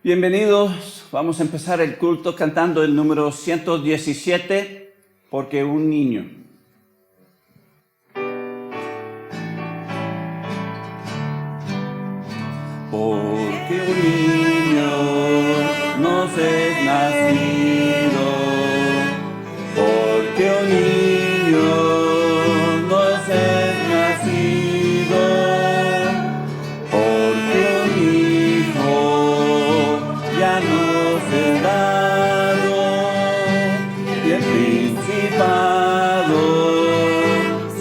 Bienvenidos, vamos a empezar el culto cantando el número 117, Porque un niño. Porque un niño nos es nacido, porque un niño nos es nacido, porque un hijo ya nos es dado, y el principado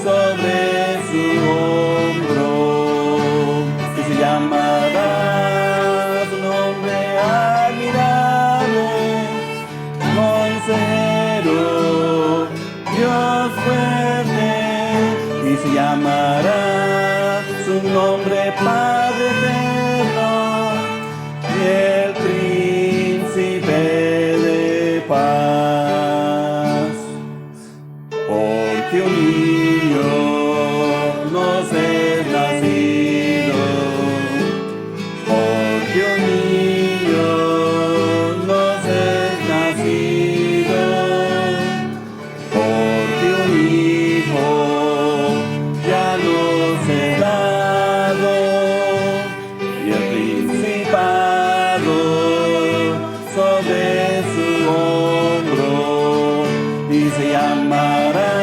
sobre su hombro, que se llamará su nombre admirable, consejero, Dios fuerte, y se llamará su nombre Padre eterno, y el príncipe de paz. Porque un niño nos es nacido, porque un niño nos es nacido, porque un hijo ya nos es dado, y el principado sobre su hombro, y se llamará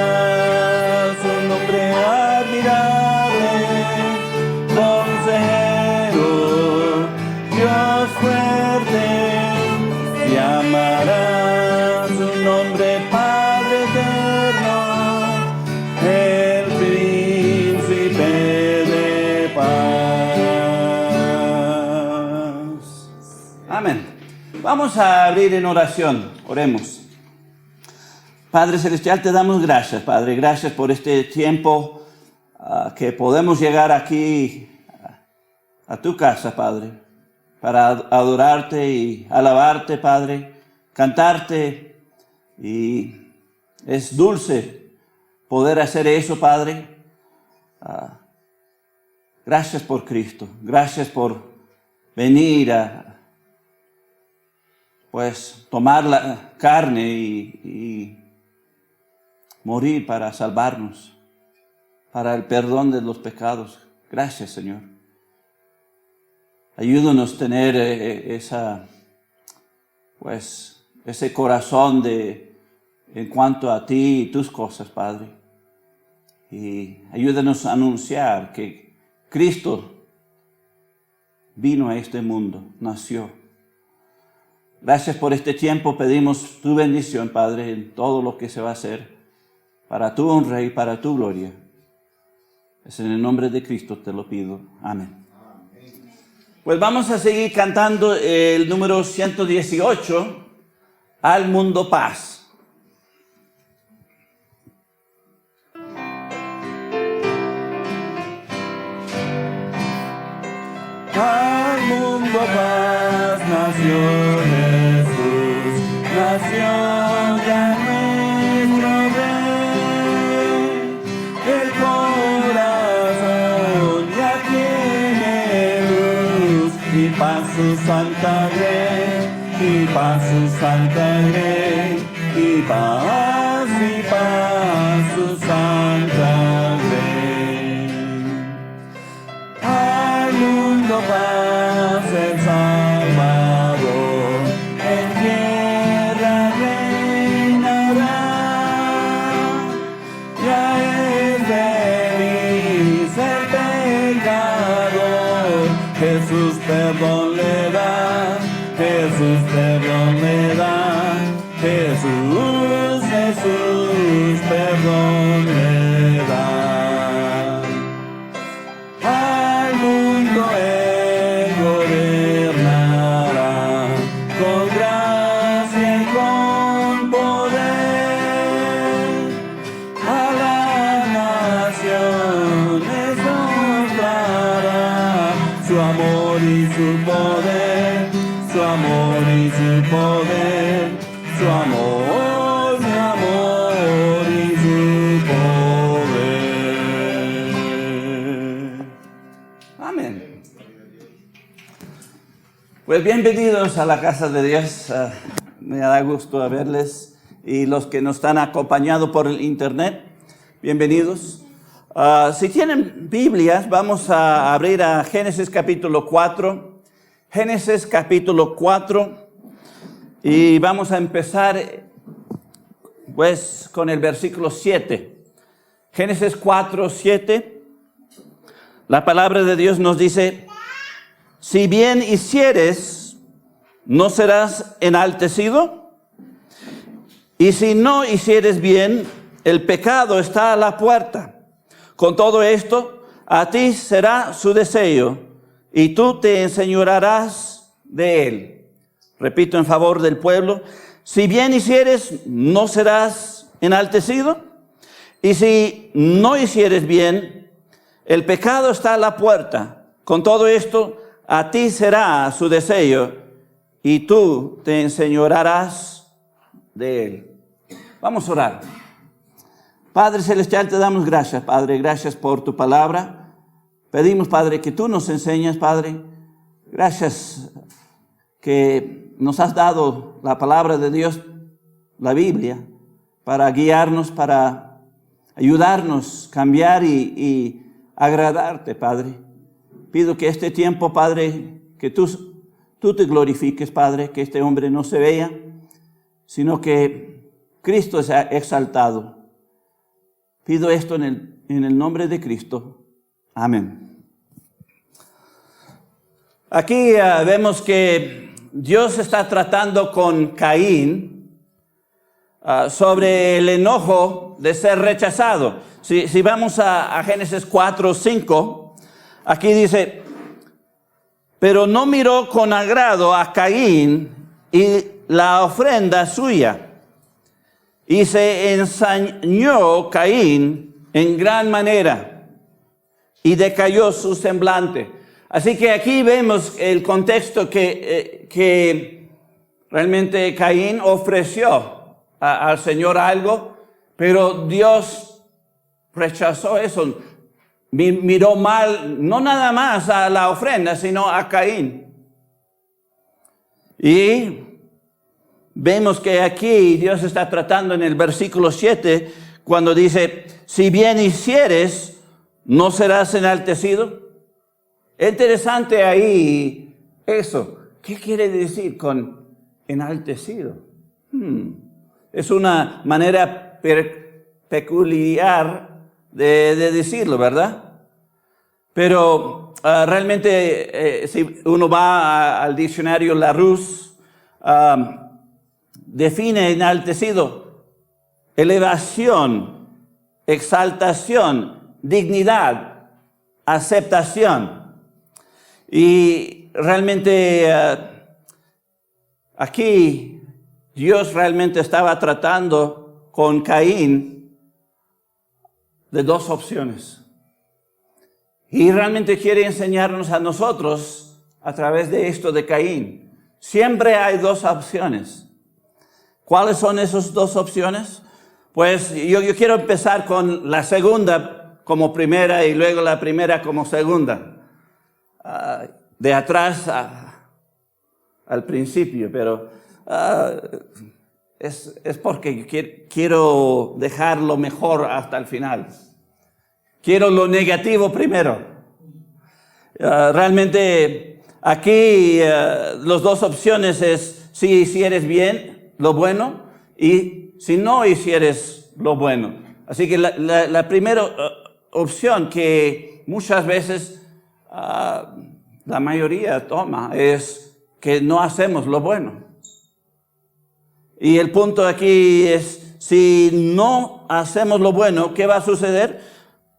su nombre admirable, consejero, Dios fuerte, se llamará su nombre Padre eterno, el príncipe de paz. Amén. Vamos a abrir en oración, oremos. Padre Celestial, te damos gracias, Padre, gracias por este tiempo que podemos llegar aquí a tu casa, Padre, para adorarte y alabarte, Padre, cantarte, y es dulce poder hacer eso, Padre. Gracias por Cristo, gracias por venir a tomar la carne y morir para salvarnos, para el perdón de los pecados. Gracias, Señor. Ayúdanos a tener ese corazón en cuanto a ti y tus cosas, Padre. Y ayúdanos a anunciar que Cristo vino a este mundo, nació. Gracias por este tiempo, pedimos tu bendición, Padre, en todo lo que se va a hacer, para tu honra y para tu gloria. Es en el nombre de Cristo te lo pido. Amén. Pues vamos a seguir cantando el número 118, Al Mundo Paz. Al mundo paz nació Jesús, nació ya nuestro Rey. El corazón ya tiene luz, y paz su santa grey, y paz su santa grey, y paz su santa grey. Al mundo paz el Salvador, en tierra reinará. Ya es feliz el pecador, Jesús perdón le da, Jesús perdón le da, Jesús perdón le da. Al mundo él gobernará con gracia y con poder. A las naciones mostrará su amor amor y su poder, su amor y su poder, su amor, mi amor y su poder. Amén. Pues bienvenidos a la casa de Dios. Me da gusto verles. Y los que nos están acompañando por el internet, bienvenidos. Si tienen Biblias, vamos a abrir a Génesis capítulo 4. Génesis capítulo 4. Y vamos a empezar pues con el versículo 7. Génesis 4, 7. La palabra de Dios nos dice: si bien hicieres, ¿no serás enaltecido? Y si no hicieres bien, el pecado está a la puerta. Con todo esto, a ti será su deseo, y tú te enseñorearás de él. Repito en favor del pueblo: si bien hicieres, ¿no serás enaltecido? Y si no hicieres bien, el pecado está a la puerta. Con todo esto, a ti será su deseo, y tú te enseñorearás de él. Vamos a orar. Padre Celestial, te damos gracias, Padre. Gracias por tu palabra. Pedimos, Padre, que tú nos enseñes, Padre. Gracias que nos has dado la palabra de Dios, la Biblia, para guiarnos, para ayudarnos, cambiar y agradarte, Padre. Pido que este tiempo, Padre, que tú te glorifiques, Padre, que este hombre no se vea, sino que Cristo sea exaltado. Pido esto en el nombre de Cristo. Amén. Aquí vemos que Dios está tratando con Caín sobre el enojo de ser rechazado. Si vamos a Génesis 4, 5, aquí dice: pero no miró con agrado a Caín y la ofrenda suya. Y se ensañó Caín en gran manera, y decayó su semblante. Así que aquí vemos el contexto que realmente Caín ofreció al Señor algo, pero Dios rechazó eso. Miró mal, no nada más a la ofrenda, sino a Caín. Y vemos que aquí Dios está tratando en el versículo 7, cuando dice: si bien hicieres, ¿no serás enaltecido? Es interesante ahí eso. ¿Qué quiere decir con enaltecido? Es una manera peculiar de decirlo, ¿verdad? Pero realmente si uno va al diccionario Larousse, define enaltecido: elevación, exaltación, dignidad, aceptación. Y realmente aquí Dios realmente estaba tratando con Caín de dos opciones. Y realmente quiere enseñarnos a nosotros a través de esto de Caín. Siempre hay dos opciones. ¿Cuáles son esas dos opciones? Pues yo quiero empezar con la segunda como primera y luego la primera como segunda. De atrás al principio, pero es porque quiero dejar lo mejor hasta el final. Quiero lo negativo primero. Realmente aquí las dos opciones es si hicieres bien lo bueno y si no hicieres lo bueno. Así que la primera opción que muchas veces la mayoría toma es que no hacemos lo bueno. Y el punto aquí es: si no hacemos lo bueno, ¿qué va a suceder?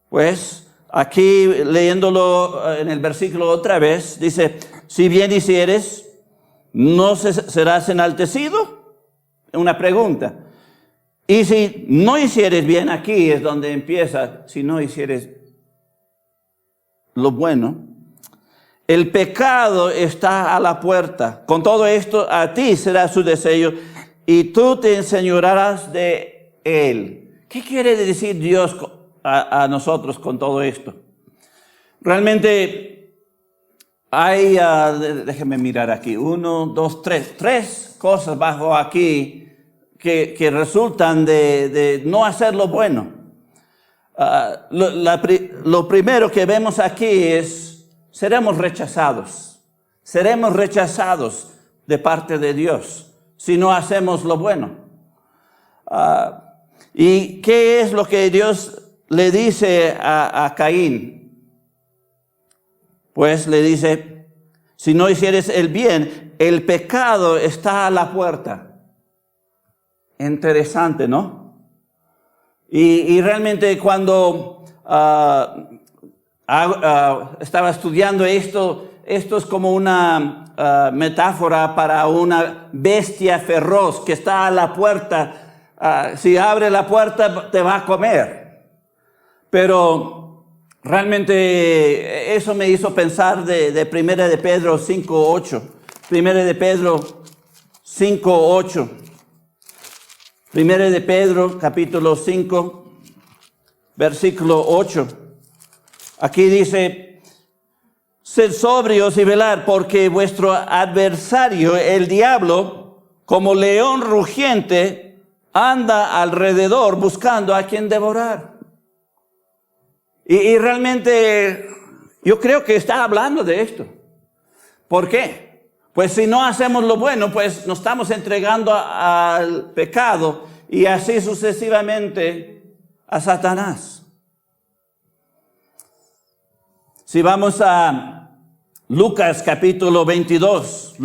Pues aquí leyéndolo en el versículo otra vez, dice: si bien hicieres, ¿no serás enaltecido? Una pregunta. Y si no hicieres bien, aquí es donde empieza: si no hicieres lo bueno, el pecado está a la puerta. Con todo esto, a ti será su deseo y tú te enseñorearás de él. ¿Qué quiere decir Dios a nosotros con todo esto? Realmente hay, déjenme mirar aquí, 1, 2, 3, 3 cosas bajo aquí que resultan de no hacer lo bueno. Lo primero que vemos aquí es, seremos rechazados de parte de Dios si no hacemos lo bueno. ¿Y qué es lo que Dios le dice a Caín? Pues le dice, si no hicieres el bien, el pecado está a la puerta. Interesante, ¿no? Y realmente cuando estaba estudiando esto es como una metáfora para una bestia feroz que está a la puerta. Si abre la puerta te va a comer. Pero realmente eso me hizo pensar de 1 de Pedro 5:8. 1 de Pedro 5:8. 1 de Pedro, capítulo 5, versículo 8. Aquí dice, sed sobrios y velar, porque vuestro adversario, el diablo, como león rugiente, anda alrededor buscando a quien devorar. Y realmente yo creo que está hablando de esto. ¿Por qué? Pues si no hacemos lo bueno, pues nos estamos entregando al pecado y así sucesivamente a Satanás. Si vamos a Lucas capítulo 22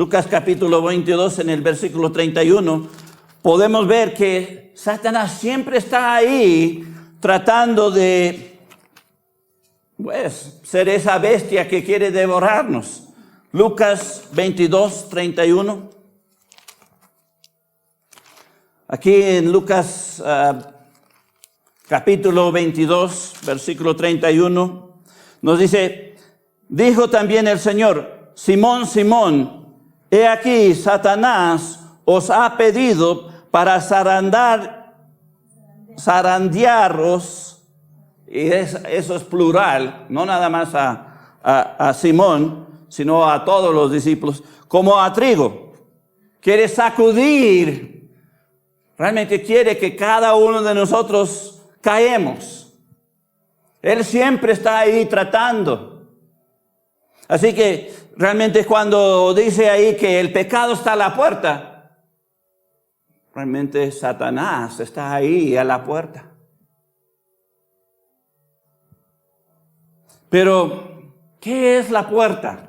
en el versículo 31, podemos ver que Satanás siempre está ahí tratando de, pues, ser esa bestia que quiere devorarnos. Lucas 22, 31. Aquí en Lucas capítulo 22, versículo 31, nos dice, dijo también el Señor, Simón, Simón, he aquí Satanás os ha pedido para zarandearos, y eso es plural, no nada más a Simón, sino a todos los discípulos, como a trigo. Quiere sacudir, realmente quiere que cada uno de nosotros caemos. Él siempre está ahí tratando. Así que realmente cuando dice ahí que el pecado está a la puerta, realmente Satanás está ahí a la puerta. Pero, ¿qué es la puerta?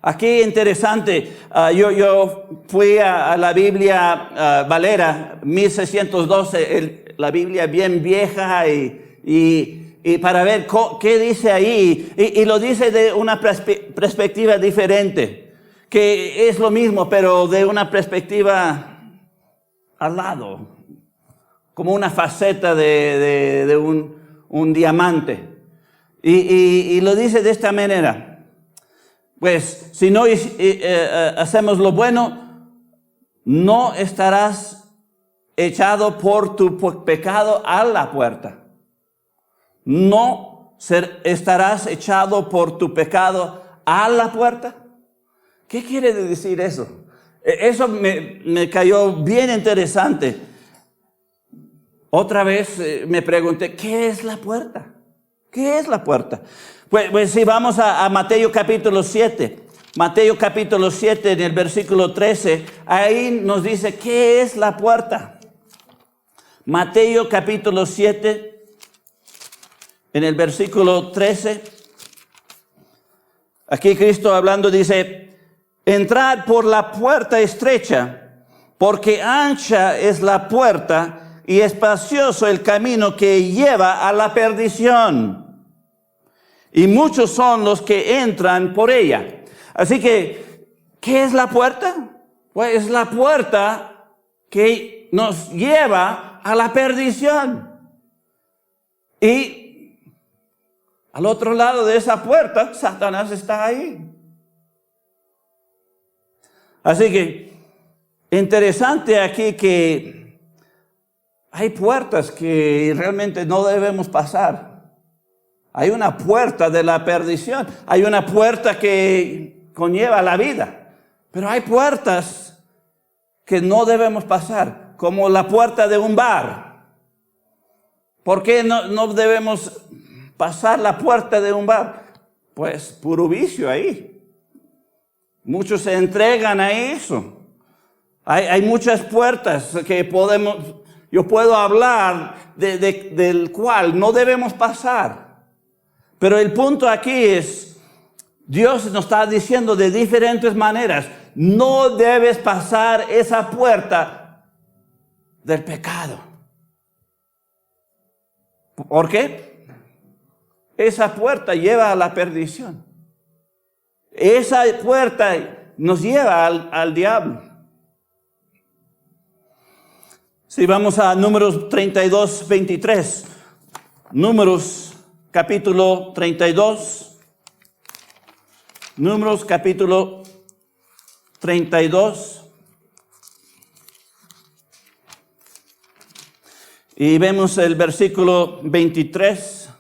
Aquí interesante, yo fui a la Biblia Valera 1612, la Biblia bien vieja y para ver qué dice ahí, y lo dice de una perspectiva diferente, que es lo mismo, pero de una perspectiva al lado, como una faceta de un diamante. Y lo dice de esta manera. Pues si no hacemos lo bueno, no estarás echado por tu pecado a la puerta. No estarás echado por tu pecado a la puerta. ¿Qué quiere decir eso? Eso me cayó bien interesante. Otra vez me pregunté, ¿qué es la puerta? ¿Qué es la puerta? Pues si vamos a Mateo capítulo 7, Mateo capítulo 7 en el versículo 13, ahí nos dice qué es la puerta. Mateo capítulo 7 en el versículo 13, aquí Cristo hablando dice, entrad por la puerta estrecha, porque ancha es la puerta y espacioso el camino que lleva a la perdición. Y muchos son los que entran por ella. Así que, ¿qué es la puerta? Pues es la puerta que nos lleva a la perdición. Y al otro lado de esa puerta, Satanás está ahí. Así que, interesante aquí que hay puertas que realmente no debemos pasar. Hay una puerta de la perdición. Hay una puerta que conlleva la vida. Pero hay puertas que no debemos pasar, como la puerta de un bar. ¿Por qué no debemos pasar la puerta de un bar? Pues puro vicio ahí. Muchos se entregan a eso. Hay muchas puertas que yo puedo hablar del cual no debemos pasar. Pero el punto aquí es, Dios nos está diciendo de diferentes maneras, no debes pasar esa puerta del pecado. ¿Por qué? Esa puerta lleva a la perdición. Esa puerta nos lleva al diablo. Si vamos a Números 32, 23. Números capítulo 32. Números capítulo 32. Y vemos el versículo 23.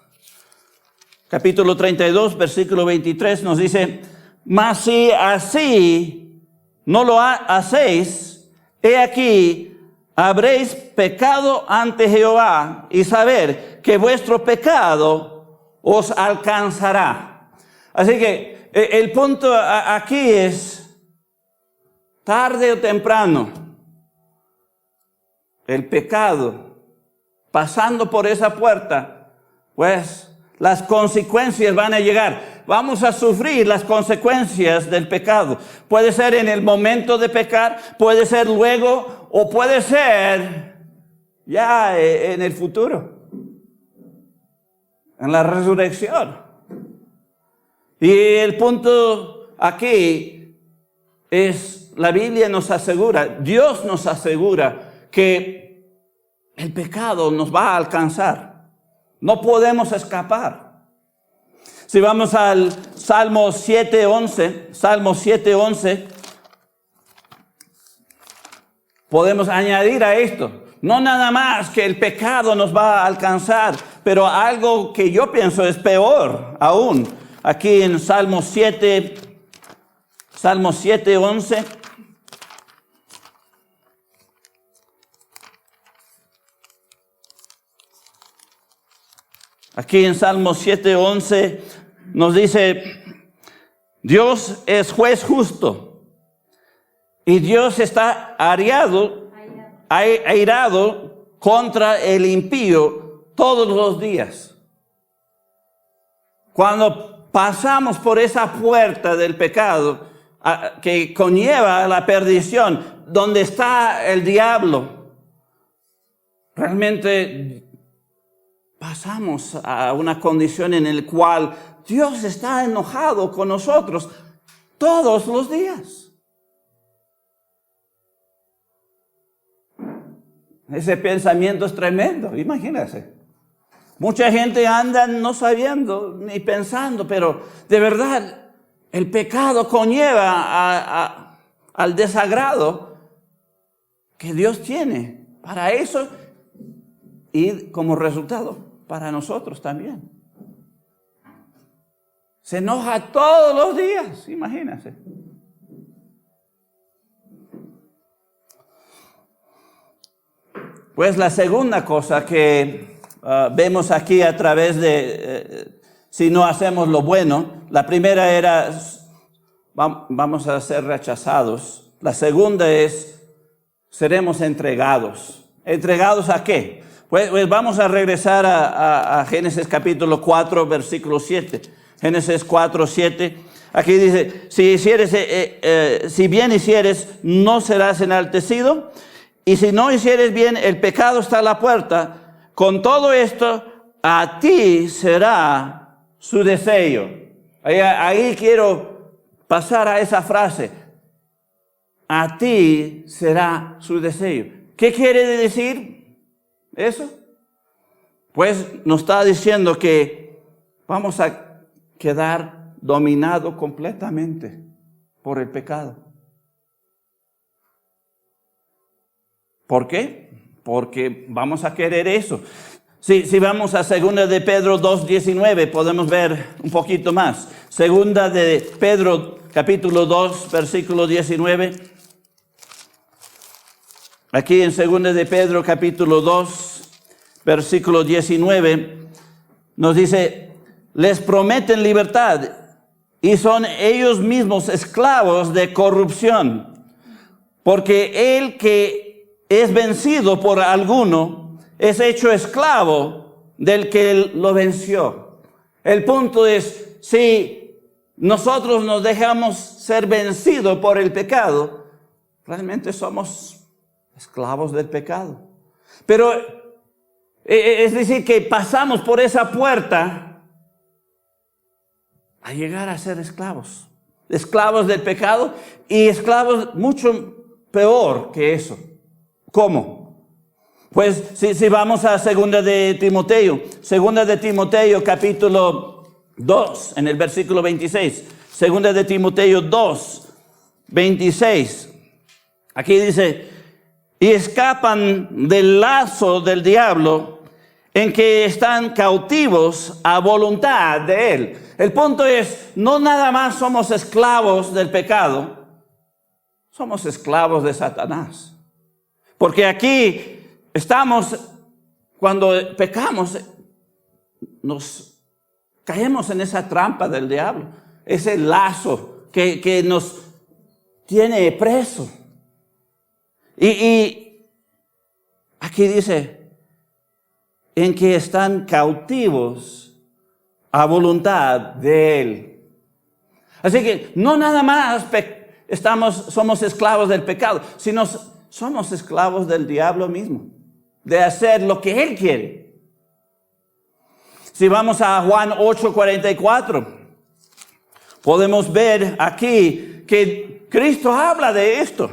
Capítulo 32, versículo 23 nos dice: mas si así no lo hacéis, he aquí, habréis pecado ante Jehová, y saber que vuestro pecado os alcanzará. Así que el punto aquí es, tarde o temprano, el pecado, pasando por esa puerta, pues las consecuencias van a llegar. Vamos a sufrir las consecuencias del pecado. Puede ser en el momento de pecar, puede ser luego, o puede ser ya en el futuro, en la resurrección. Y el punto aquí es, la Biblia nos asegura, Dios nos asegura que el pecado nos va a alcanzar. No podemos escapar. Si vamos al Salmo 7:11, Salmo 7:11, podemos añadir a esto, no nada más que el pecado nos va a alcanzar, pero algo que yo pienso es peor aún. Aquí en Salmo 7:11. Aquí en Salmo 7:11 nos dice, Dios es juez justo y Dios está airado contra el impío todos los días. Cuando pasamos por esa puerta del pecado que conlleva la perdición, donde está el diablo, realmente pasamos a una condición en la cual Dios está enojado con nosotros todos los días. Ese pensamiento es tremendo, imagínense. Mucha gente anda no sabiendo ni pensando, pero de verdad el pecado conlleva al desagrado que Dios tiene para eso y como resultado para nosotros también. Se enoja todos los días, imagínense. Pues la segunda cosa que vemos aquí a través de si no hacemos lo bueno, la primera era vamos a ser rechazados. La segunda es seremos entregados. ¿Entregados a qué? Pues vamos a regresar a Génesis capítulo 4, versículo 7. Génesis 4, 7. Aquí dice, si bien hicieres, no serás enaltecido. Y si no hicieres bien, el pecado está a la puerta. Con todo esto, a ti será su deseo. Ahí quiero pasar a esa frase. A ti será su deseo. ¿Qué quiere decir eso? Pues nos está diciendo que vamos a quedar dominados completamente por el pecado. ¿Por qué? Porque vamos a querer eso. Si vamos a 2 de Pedro 2:19, podemos ver un poquito más. 2 de Pedro, capítulo 2, versículo 19. Aquí en 2 de Pedro, capítulo 2, versículo 19, nos dice, les prometen libertad y son ellos mismos esclavos de corrupción. Porque el que es vencido por alguno es hecho esclavo del que lo venció. El punto es, si nosotros nos dejamos ser vencidos por el pecado, realmente somos esclavos del pecado. Pero es decir, que pasamos por esa puerta a llegar a ser esclavos. Esclavos del pecado y esclavos mucho peor que eso. ¿Cómo? Pues si vamos a 2 de Timoteo, 2 de Timoteo capítulo 2, en el versículo 26, 2 de Timoteo 2, 26, aquí dice, y escapan del lazo del diablo en que están cautivos a voluntad de él. El punto es, no nada más somos esclavos del pecado, somos esclavos de Satanás. Porque aquí estamos, cuando pecamos, nos caemos en esa trampa del diablo, ese lazo que nos tiene preso. Y aquí dice, en que están cautivos a voluntad de él. Así que no nada más somos esclavos del pecado, sino somos esclavos del diablo mismo, de hacer lo que él quiere. Si vamos a Juan 8:44, podemos ver aquí que Cristo habla de esto.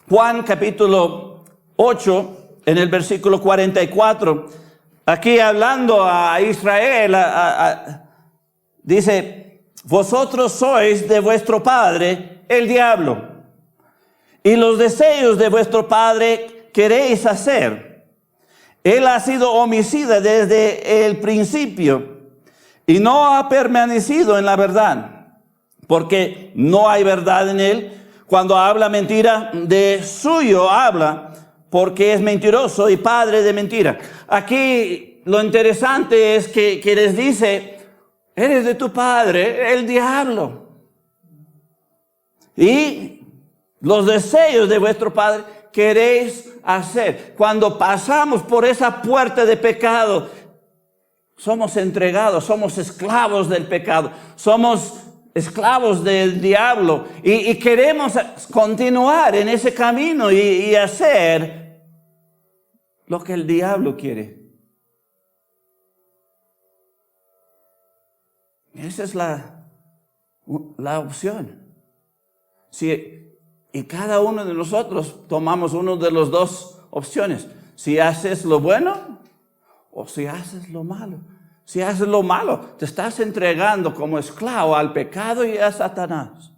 Juan capítulo 8, en el versículo 44, aquí hablando a Israel, dice, vosotros sois de vuestro padre el diablo, y los deseos de vuestro padre queréis hacer. Él ha sido homicida desde el principio y no ha permanecido en la verdad, porque no hay verdad en él. Cuando habla mentira, de suyo habla, porque es mentiroso y padre de mentira. Aquí lo interesante es que les dice, eres de tu padre, el diablo. Y los deseos de vuestro padre queréis hacer. Cuando pasamos por esa puerta de pecado, somos entregados, somos esclavos del pecado, somos esclavos del diablo y queremos continuar en ese camino y hacer lo que el diablo quiere. Esa es la opción. Y cada uno de nosotros tomamos una de las dos opciones. Si haces lo bueno o si haces lo malo. Si haces lo malo, te estás entregando como esclavo al pecado y a Satanás.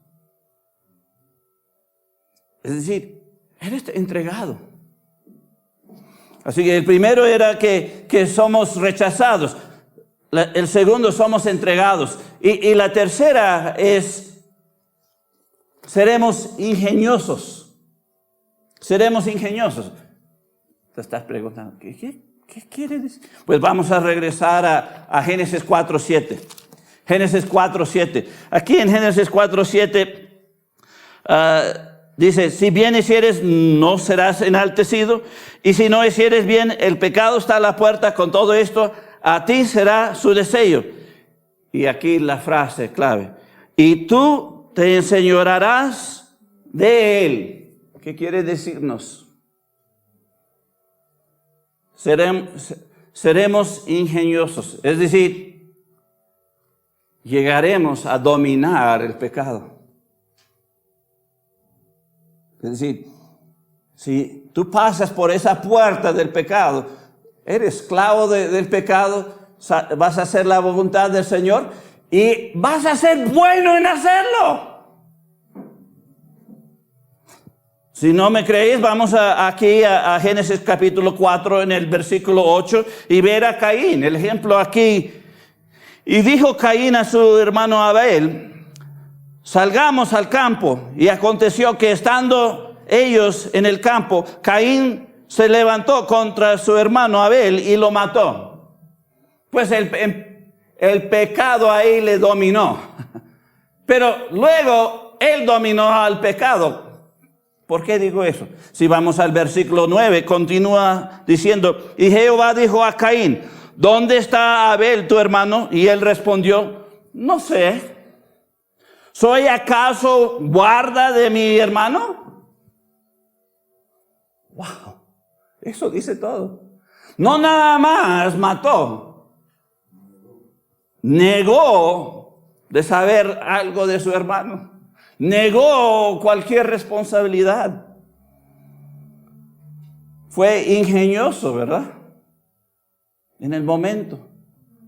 Es decir, eres entregado. Así que el primero era que somos rechazados. El segundo, somos entregados. Y la tercera es, seremos ingeniosos. Seremos ingeniosos. Te estás preguntando, ¿qué quiere decir? Pues vamos a regresar a Génesis 4:7. Génesis 4:7. Aquí en Génesis 4:7 dice, si bien hicieres, no serás enaltecido, y si no hicieres bien, el pecado está a la puerta. Con todo esto, a ti será su deseo. Y aquí la frase clave. Y tú te enseñorearás de él. ¿Qué quiere decirnos? Seremos ingeniosos, es decir, llegaremos a dominar el pecado. Es decir, si tú pasas por esa puerta del pecado, eres esclavo del pecado, vas a hacer la voluntad del Señor y vas a ser bueno en hacerlo. Si no me creéis, vamos aquí a Génesis capítulo 4 en el versículo 8 y ver a Caín. El ejemplo aquí. Y dijo Caín a su hermano Abel: salgamos al campo. Y aconteció que estando ellos en el campo, Caín se levantó contra su hermano Abel y lo mató. Pues el pecado ahí le dominó. Pero luego él dominó al pecado. ¿Por qué digo eso? Si vamos al versículo 9, continúa diciendo: y Jehová dijo a Caín: ¿dónde está Abel tu hermano? Y él respondió: no sé. ¿Soy acaso guarda de mi hermano? Wow, eso dice todo. No nada más mató, negó de saber algo de su hermano. Negó cualquier responsabilidad. Fue ingenioso, ¿verdad? En el momento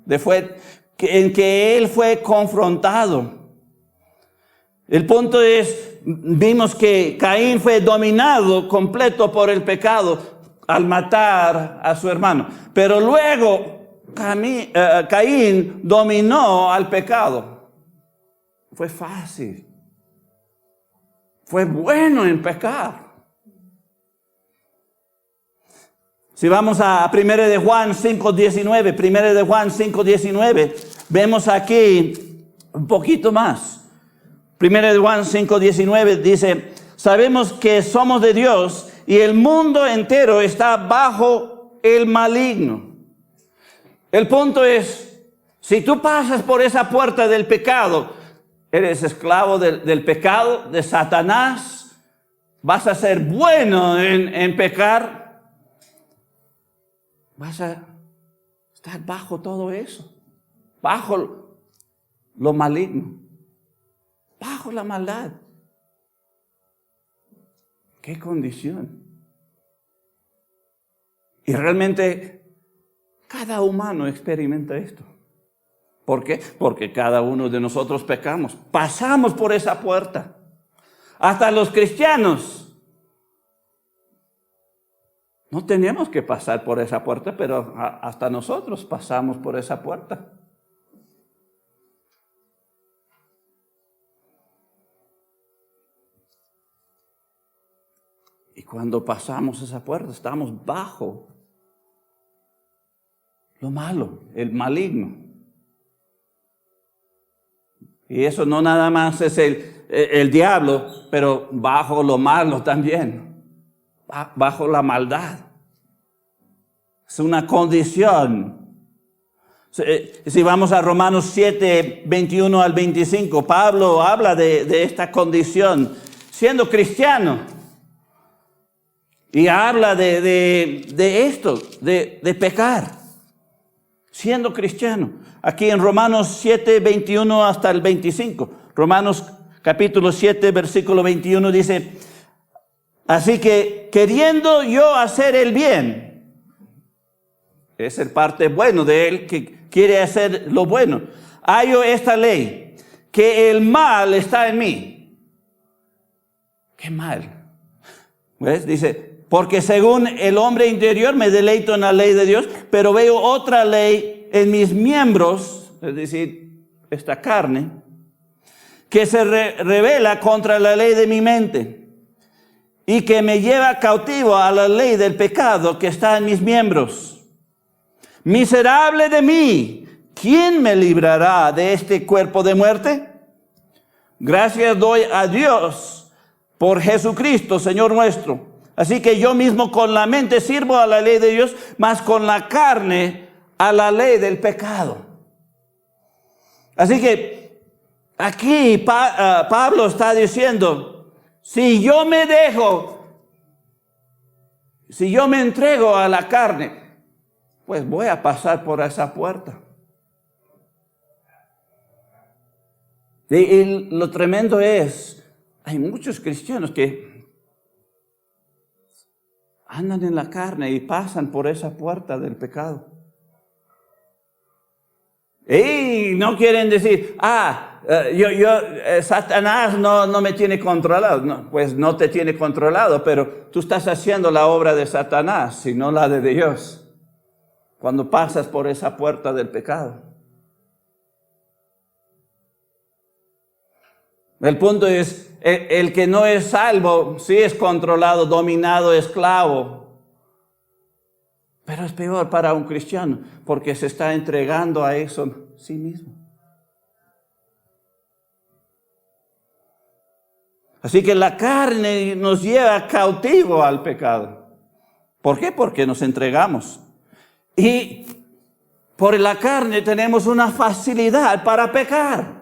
en que él fue confrontado. El punto es, vimos que Caín fue dominado completo por el pecado al matar a su hermano. Pero luego Caín dominó al pecado. Fue fácil. Fue bueno en pecar. Si vamos a 1 de Juan 5:19, 1 de Juan 5:19, vemos aquí un poquito más. 1 de Juan 5:19 dice: sabemos que somos de Dios y el mundo entero está bajo el maligno. El punto es, si tú pasas por esa puerta del pecado, eres esclavo del pecado, de Satanás, vas a ser bueno en pecar, vas a estar bajo todo eso, bajo lo maligno, bajo la maldad. ¿Qué condición? Y realmente cada humano experimenta esto. ¿Por qué? Porque cada uno de nosotros pecamos. Pasamos por esa puerta. Hasta los cristianos. No tenemos que pasar por esa puerta, pero hasta nosotros pasamos por esa puerta. Y cuando pasamos esa puerta, estamos bajo lo malo, el maligno. Y eso no nada más es el diablo, pero bajo lo malo también, bajo la maldad. Es una condición. Si vamos a Romanos 7, 21 al 25, Pablo habla de esta condición, siendo cristiano. Y habla de esto, de pecar, siendo cristiano. Aquí en Romanos 7, 21 hasta el 25. Romanos capítulo 7, versículo 21 dice: así que queriendo yo hacer el bien, es el parte bueno de él que quiere hacer lo bueno, hallo esta ley, que el mal está en mí. ¿Qué mal? ¿Ves? Dice: porque según el hombre interior me deleito en la ley de Dios, pero veo otra ley en mis miembros, es decir, esta carne, que se rebela contra la ley de mi mente y que me lleva cautivo a la ley del pecado que está en mis miembros. Miserable de mí, ¿quién me librará de este cuerpo de muerte? Gracias doy a Dios por Jesucristo, Señor nuestro. Así que yo mismo con la mente sirvo a la ley de Dios, mas con la carne a la ley del pecado. Así que aquí Pablo está diciendo: si yo me entrego a la carne, pues voy a pasar por esa puerta. Y lo tremendo es, hay muchos cristianos que andan en la carne y pasan por esa puerta del pecado. Y no quieren decir, Satanás no me tiene controlado. No, pues no te tiene controlado, pero tú estás haciendo la obra de Satanás y no la de Dios cuando pasas por esa puerta del pecado. El punto es, el que no es salvo, sí es controlado, dominado, esclavo. Pero es peor para un cristiano, porque se está entregando a eso sí mismo. Así que la carne nos lleva cautivo al pecado. ¿Por qué? Porque nos entregamos. Y por la carne tenemos una facilidad para pecar.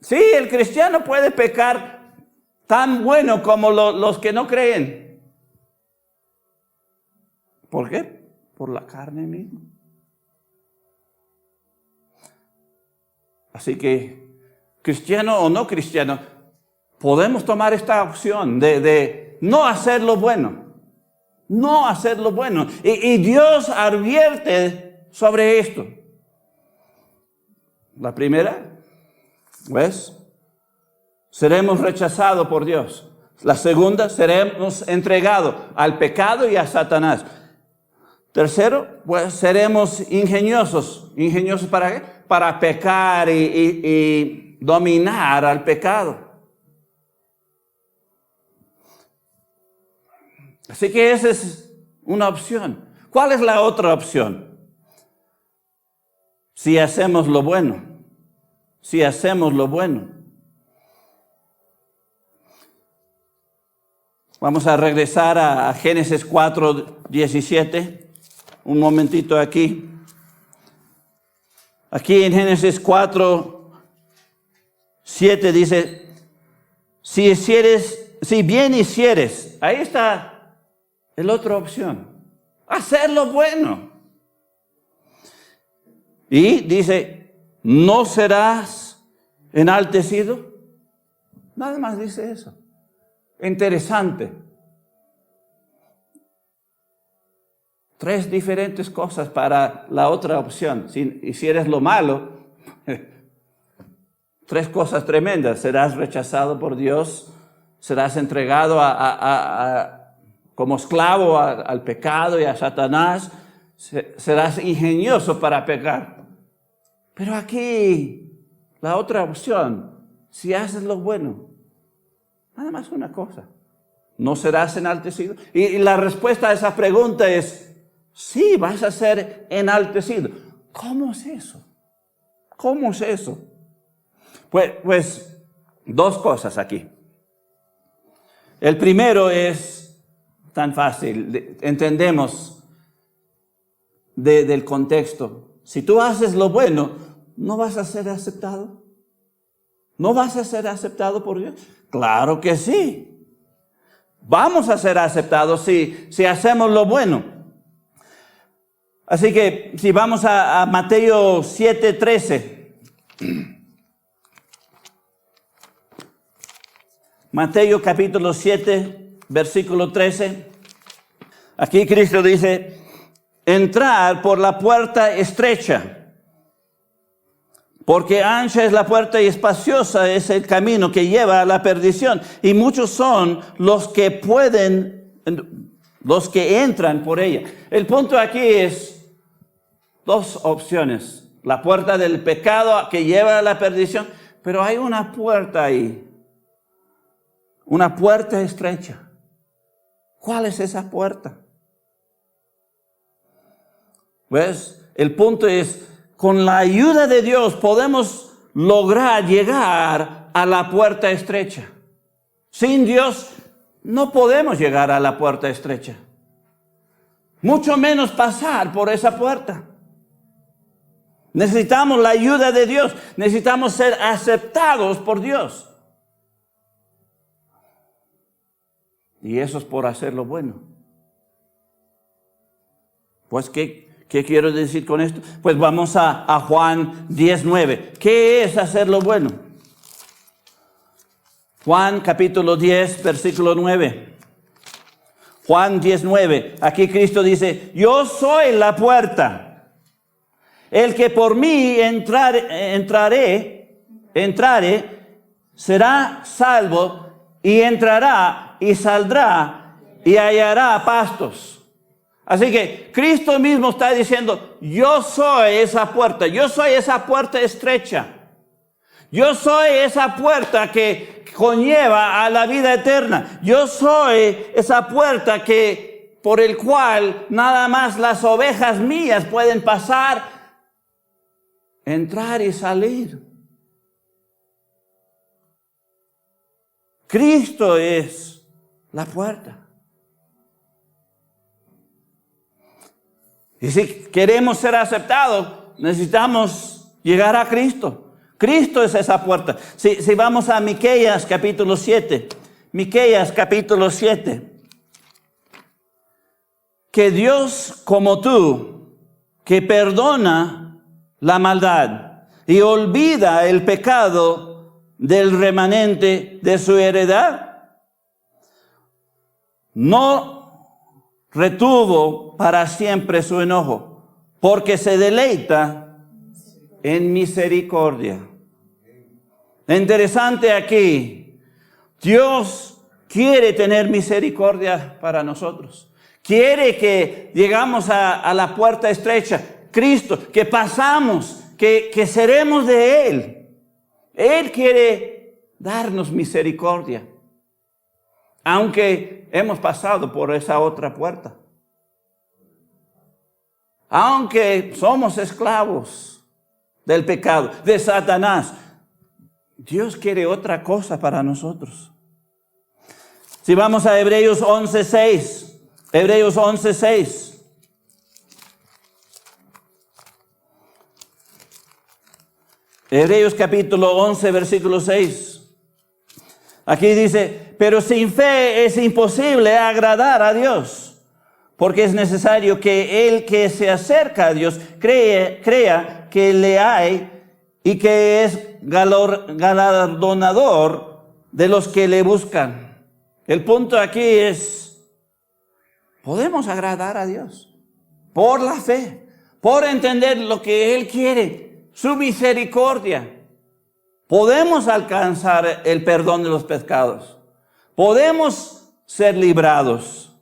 Sí, el cristiano puede pecar tan bueno como los que no creen. ¿Por qué? Por la carne misma. Así que, cristiano o no cristiano, podemos tomar esta opción de no hacer lo bueno. No hacer lo bueno. Y Dios advierte sobre esto. La primera, pues, seremos rechazados por Dios. La segunda, seremos entregados al pecado y a Satanás. Tercero, pues seremos ingeniosos. ¿Ingeniosos para qué? Para pecar y dominar al pecado. Así que esa es una opción. ¿Cuál es la otra opción? Si hacemos lo bueno. Si hacemos lo bueno. Vamos a regresar a Génesis 4:17. Un momentito aquí. Aquí en Génesis 4:7 dice, si bien hicieres, ahí está la otra opción, hacer lo bueno. Y dice, no serás enaltecido. Nada más dice eso. Interesante. 3 diferentes cosas para la otra opción. Si hicieres lo malo, 3 cosas tremendas. Serás rechazado por Dios, serás entregado como esclavo al pecado y a Satanás, serás ingenioso para pecar. Pero aquí, la otra opción, si haces lo bueno, nada más una cosa, no serás enaltecido. Y la respuesta a esa pregunta es, sí, vas a ser enaltecido. ¿Cómo es eso? ¿Cómo es eso? Pues 2 cosas aquí. El primero es tan fácil, entendemos del contexto. Si tú haces lo bueno, ¿no vas a ser aceptado? ¿No vas a ser aceptado por Dios? Claro que sí. Vamos a ser aceptados si hacemos lo bueno. Así que si vamos a Mateo 7:13. Mateo capítulo 7. Versículo 13, aquí Cristo dice, entrar por la puerta estrecha, porque ancha es la puerta y espaciosa es el camino que lleva a la perdición, y muchos son los que entran por ella. El punto aquí es 2 opciones, la puerta del pecado que lleva a la perdición, pero hay una puerta ahí, una puerta estrecha. ¿Cuál es esa puerta? Pues el punto es, con la ayuda de Dios podemos lograr llegar a la puerta estrecha. Sin Dios no podemos llegar a la puerta estrecha. Mucho menos pasar por esa puerta. Necesitamos la ayuda de Dios. Necesitamos ser aceptados por Dios. Y eso es por hacer lo bueno. Pues, ¿qué quiero decir con esto? Pues vamos a Juan 10:9. ¿Qué es hacer lo bueno? Juan capítulo 10, versículo 9. Juan 10:9. Aquí Cristo dice, yo soy la puerta. El que por mí entrare, será salvo, y entrará y saldrá y hallará pastos. Así que Cristo mismo está diciendo, yo soy esa puerta, yo soy esa puerta estrecha. Yo soy esa puerta que conlleva a la vida eterna. Yo soy esa puerta por el cual nada más las ovejas mías pueden pasar, entrar y salir. Cristo es la puerta. Y si queremos ser aceptados, necesitamos llegar a Cristo. Cristo es esa puerta. Si vamos a Miqueas capítulo 7. Miqueas capítulo 7. Que Dios como tú, que perdona la maldad y olvida el pecado del remanente de su heredad, no retuvo para siempre su enojo, porque se deleita en misericordia. Interesante aquí, Dios quiere tener misericordia para nosotros. Quiere que llegamos a la puerta estrecha, Cristo, que pasamos, que seremos de Él. Él quiere darnos misericordia, aunque hemos pasado por esa otra puerta. Aunque somos esclavos del pecado, de Satanás, Dios quiere otra cosa para nosotros. Si vamos a Hebreos 11:6. Hebreos 11:6. Hebreos capítulo 11, versículo 6. Aquí dice, pero sin fe es imposible agradar a Dios, porque es necesario que el que se acerca a Dios crea que le hay y que es galardonador de los que le buscan. El punto aquí es, podemos agradar a Dios por la fe, por entender lo que Él quiere, su misericordia. Podemos alcanzar el perdón de los pecados. Podemos ser librados.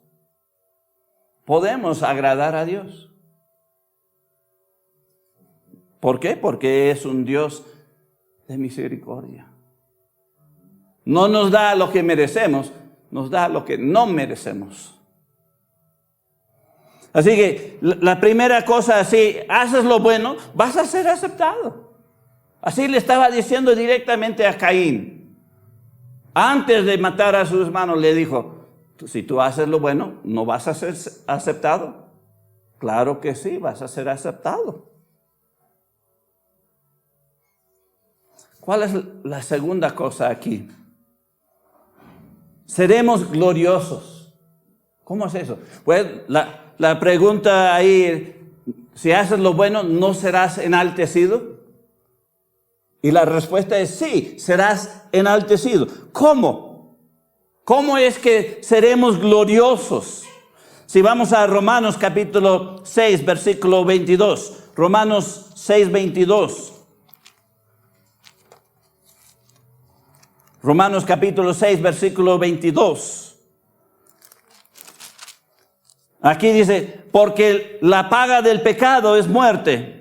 Podemos agradar a Dios. ¿Por qué? Porque es un Dios de misericordia. No nos da lo que merecemos, nos da lo que no merecemos. Así que la primera cosa, si haces lo bueno, vas a ser aceptado. Así le estaba diciendo directamente a Caín. Antes de matar a sus hermanos le dijo, si tú haces lo bueno, ¿no vas a ser aceptado? Claro que sí, vas a ser aceptado. ¿Cuál es la segunda cosa aquí? Seremos gloriosos. ¿Cómo es eso? Pues la pregunta ahí, si haces lo bueno, ¿no serás enaltecido? Y la respuesta es sí, serás enaltecido. ¿Cómo? ¿Cómo es que seremos gloriosos? Si vamos a Romanos capítulo 6, versículo 22. Romanos 6, 22. Romanos capítulo 6, versículo 22. Aquí dice, porque la paga del pecado es muerte.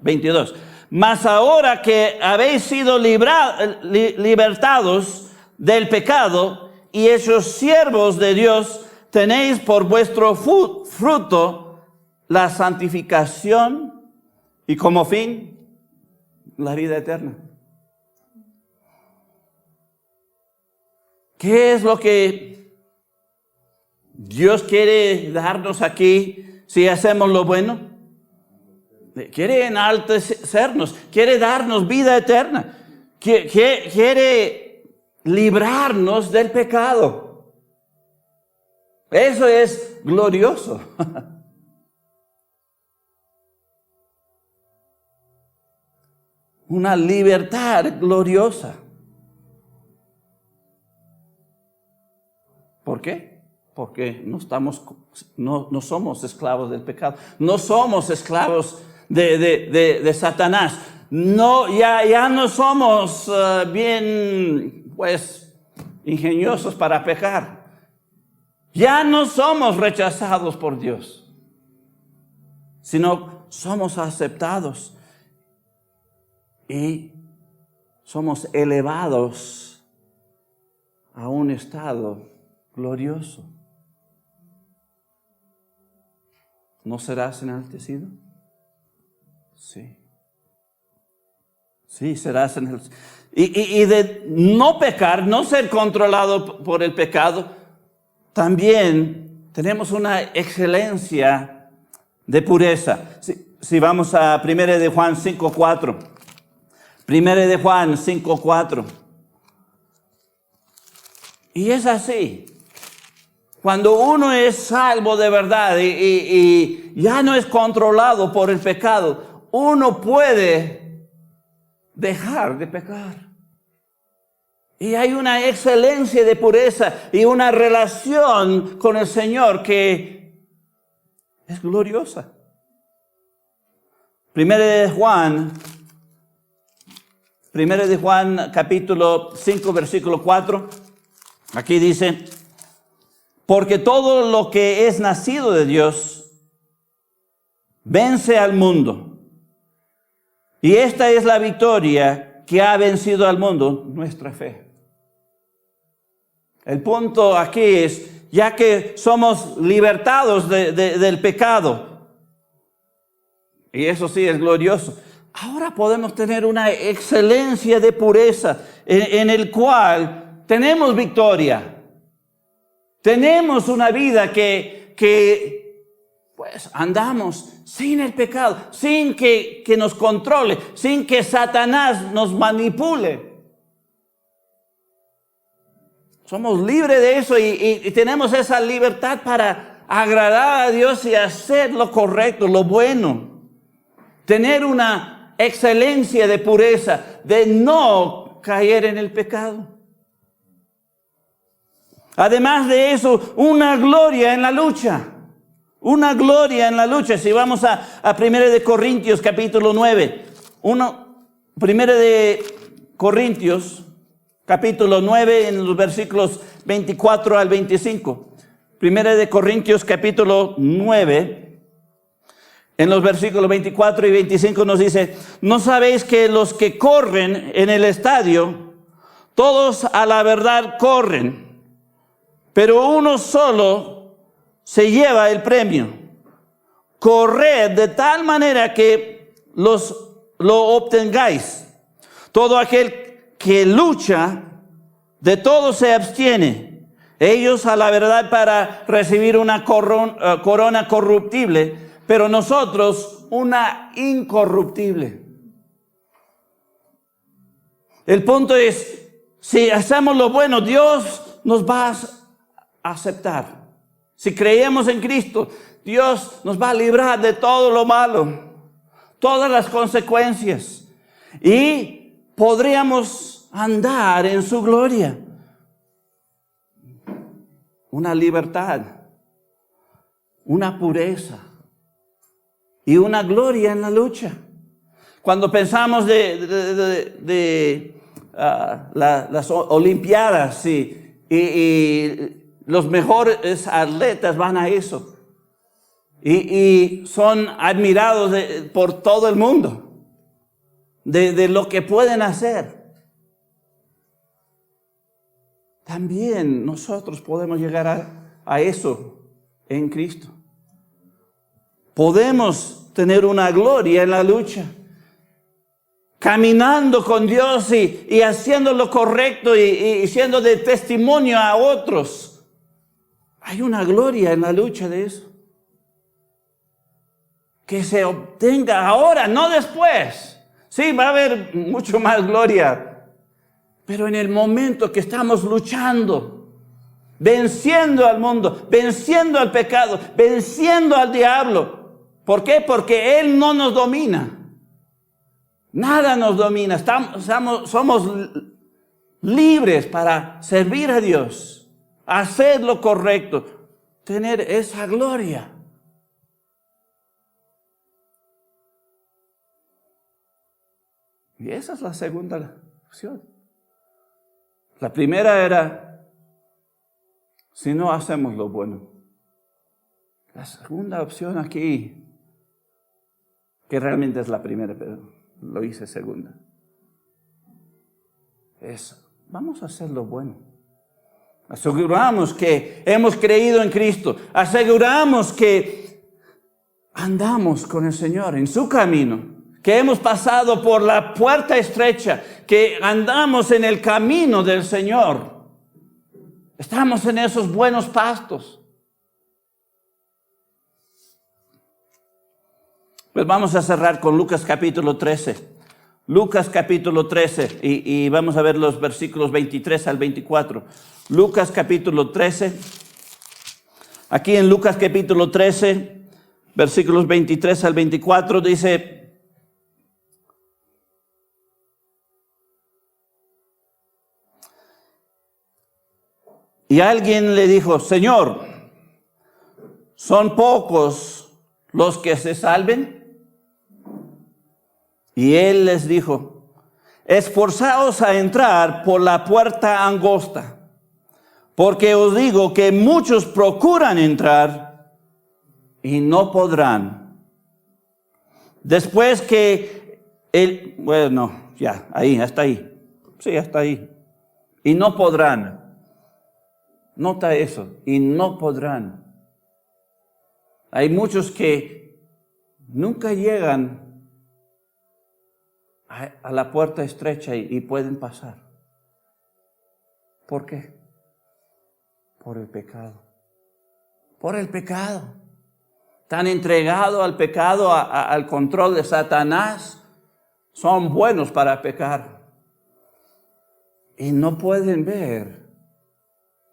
22. Mas ahora que habéis sido libertados del pecado y hechos siervos de Dios, tenéis por vuestro fruto la santificación y como fin la vida eterna. ¿Qué es lo que Dios quiere darnos aquí si hacemos lo bueno? Quiere enaltecernos, quiere darnos vida eterna, quiere librarnos del pecado. Eso es glorioso. Una libertad gloriosa. ¿Por qué? porque no somos esclavos del pecado, no somos esclavos de Satanás. No, ya no somos bien, pues, ingeniosos para pecar. Ya no somos rechazados por Dios, sino somos aceptados y somos elevados a un estado glorioso. ¿No serás enaltecido? Sí. Sí, serás enaltecido. Y de no pecar, no ser controlado por el pecado, también tenemos una excelencia de pureza. Si vamos a 1 de Juan 5:4. 1 de Juan 5:4. Y es así. Cuando uno es salvo de verdad y ya no es controlado por el pecado, uno puede dejar de pecar. Y hay una excelencia de pureza y una relación con el Señor que es gloriosa. 1 de Juan capítulo 5, versículo 4. Aquí dice: porque todo lo que es nacido de Dios vence al mundo. Y esta es la victoria que ha vencido al mundo, nuestra fe. El punto aquí es, ya que somos libertados del pecado, y eso sí es glorioso, ahora podemos tener una excelencia de pureza en el cual tenemos victoria. Tenemos una vida que pues andamos sin el pecado, sin que nos controle, sin que Satanás nos manipule. Somos libres de eso y tenemos esa libertad para agradar a Dios y hacer lo correcto, lo bueno. Tener una excelencia de pureza, de no caer en el pecado. Además de eso, una gloria en la lucha. Una gloria en la lucha. Si vamos a 1 de Corintios capítulo 9. 1 de Corintios capítulo 9 en los versículos 24 al 25. 1 de Corintios capítulo 9 en los versículos 24 y 25 nos dice: ¿no sabéis que los que corren en el estadio, todos a la verdad corren, pero uno solo se lleva el premio? Corred de tal manera que lo obtengáis. Todo aquel que lucha, de todo se abstiene. Ellos a la verdad para recibir una corona corruptible, pero nosotros una incorruptible. El punto es, si hacemos lo bueno, Dios nos va a aceptar. Si creemos en Cristo, Dios nos va a librar de todo lo malo, todas las consecuencias, y podríamos andar en su gloria. Una libertad, una pureza y una gloria en la lucha. Cuando pensamos las Olimpiadas y los mejores atletas van a eso. Y son admirados por todo el mundo de lo que pueden hacer. También nosotros podemos llegar a eso en Cristo. Podemos tener una gloria en la lucha, caminando con Dios y haciendo lo correcto y siendo de testimonio a otros. Hay una gloria en la lucha de eso. Que se obtenga ahora, no después. Sí, va a haber mucho más gloria. Pero en el momento que estamos luchando, venciendo al mundo, venciendo al pecado, venciendo al diablo. ¿Por qué? Porque Él no nos domina. Nada nos domina. Somos libres para servir a Dios, hacer lo correcto, tener esa gloria. Y esa es la segunda opción. La primera era, si no hacemos lo bueno. La segunda opción aquí, que realmente es la primera, pero lo hice segunda, es, vamos a hacer lo bueno. Aseguramos que hemos creído en Cristo. Aseguramos que andamos con el Señor en su camino. Que hemos pasado por la puerta estrecha, que andamos en el camino del Señor. Estamos en esos buenos pastos. Pues vamos a cerrar con Lucas capítulo 13. Lucas capítulo 13 y vamos a ver los versículos 23 al 24. Lucas capítulo 13. Aquí en Lucas capítulo 13, versículos 23 al 24 dice: y alguien le dijo: Señor, ¿son pocos los que se salven? Y él les dijo: esforzaos a entrar por la puerta angosta, porque os digo que muchos procuran entrar y no podrán. Después que hasta ahí. Sí, hasta ahí. Y no podrán. Nota eso, y no podrán. Hay muchos que nunca llegan a la puerta estrecha y pueden pasar. ¿Por qué? Por el pecado. Por el pecado. Están entregados al pecado, al control de Satanás. Son buenos para pecar. Y no pueden ver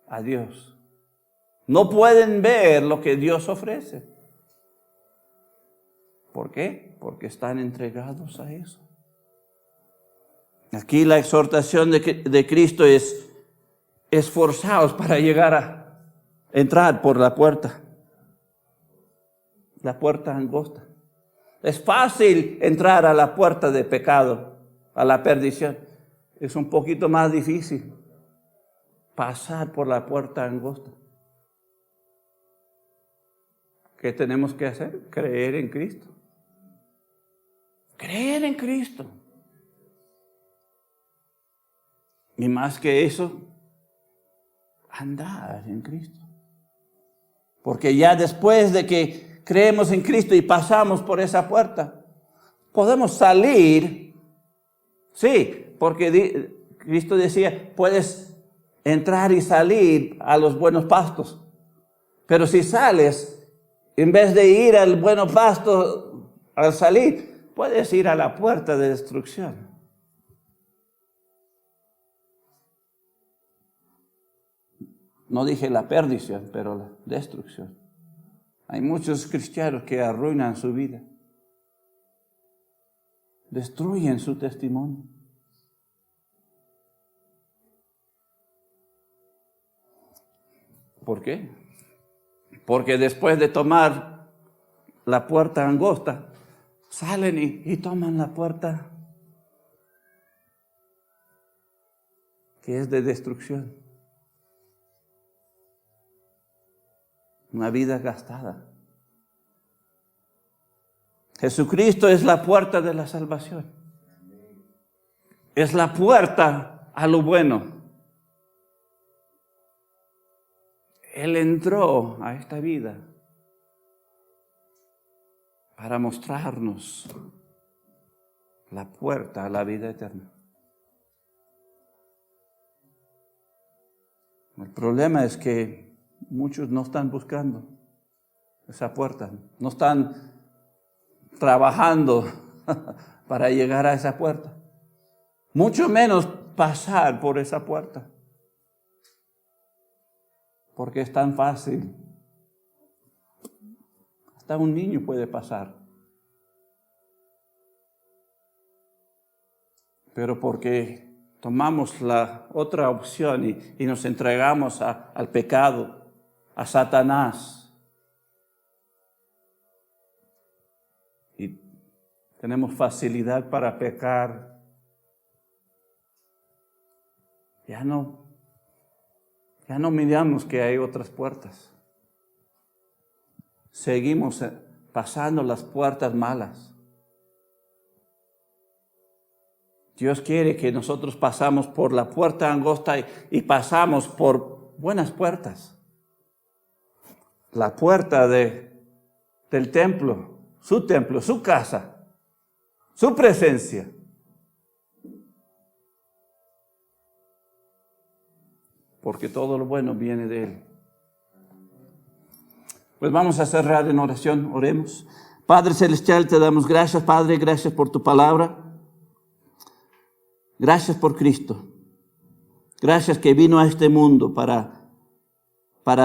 a Dios. No pueden ver lo que Dios ofrece. ¿Por qué? Porque están entregados a eso. Aquí la exhortación de Cristo es: esforzaos para llegar a entrar por la puerta angosta. Es fácil entrar a la puerta de pecado, a la perdición. Es un poquito más difícil pasar por la puerta angosta. ¿Qué tenemos que hacer? Creer en Cristo. Creer en Cristo. Y más que eso, andar en Cristo. Porque ya después de que creemos en Cristo y pasamos por esa puerta, podemos salir. Sí, porque Cristo decía, puedes entrar y salir a los buenos pastos. Pero si sales, en vez de ir al buen pasto al salir, puedes ir a la puerta de destrucción. No dije la perdición, pero la destrucción. Hay muchos cristianos que arruinan su vida. Destruyen su testimonio. ¿Por qué? Porque después de tomar la puerta angosta, salen y toman la puerta que es de destrucción. Una vida gastada. Jesucristo es la puerta de la salvación. Es la puerta a lo bueno. Él entró a esta vida para mostrarnos la puerta a la vida eterna. El problema es que muchos no están buscando esa puerta, no están trabajando para llegar a esa puerta, mucho menos pasar por esa puerta, porque es tan fácil. Hasta un niño puede pasar, pero porque tomamos la otra opción y nos entregamos al pecado, a Satanás. Y tenemos facilidad para pecar. Ya no miramos que hay otras puertas. Seguimos pasando las puertas malas. Dios quiere que nosotros pasamos por la puerta angosta y pasamos por buenas puertas. La puerta del templo, su casa, su presencia. Porque todo lo bueno viene de Él. Pues vamos a cerrar en oración, oremos. Padre Celestial, te damos gracias, Padre, gracias por tu palabra. Gracias por Cristo. Gracias que vino a este mundo para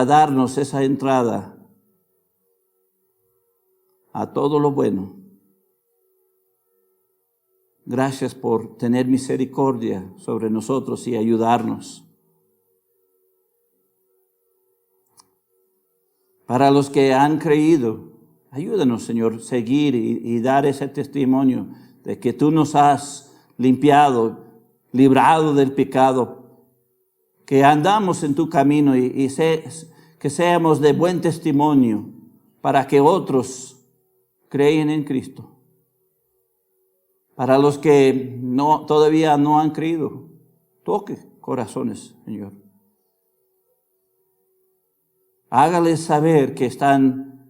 darnos esa entrada a todo lo bueno. Gracias por tener misericordia sobre nosotros y ayudarnos. Para los que han creído, ayúdanos, Señor, seguir y dar ese testimonio de que tú nos has limpiado, librado del pecado, que andamos en tu camino que seamos de buen testimonio para que otros creen en Cristo. Para los que todavía no han creído, toque corazones, Señor. Hágales saber que están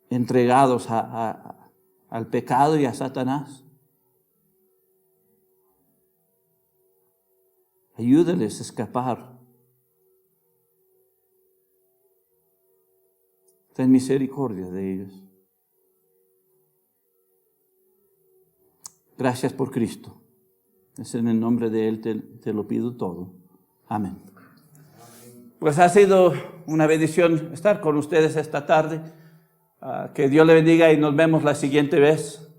entregados al pecado y a Satanás. Ayúdales a escapar. Ten misericordia de ellos. Gracias por Cristo. Es en el nombre de Él te lo pido todo. Amén. Pues ha sido una bendición estar con ustedes esta tarde. Que Dios le bendiga y nos vemos la siguiente vez.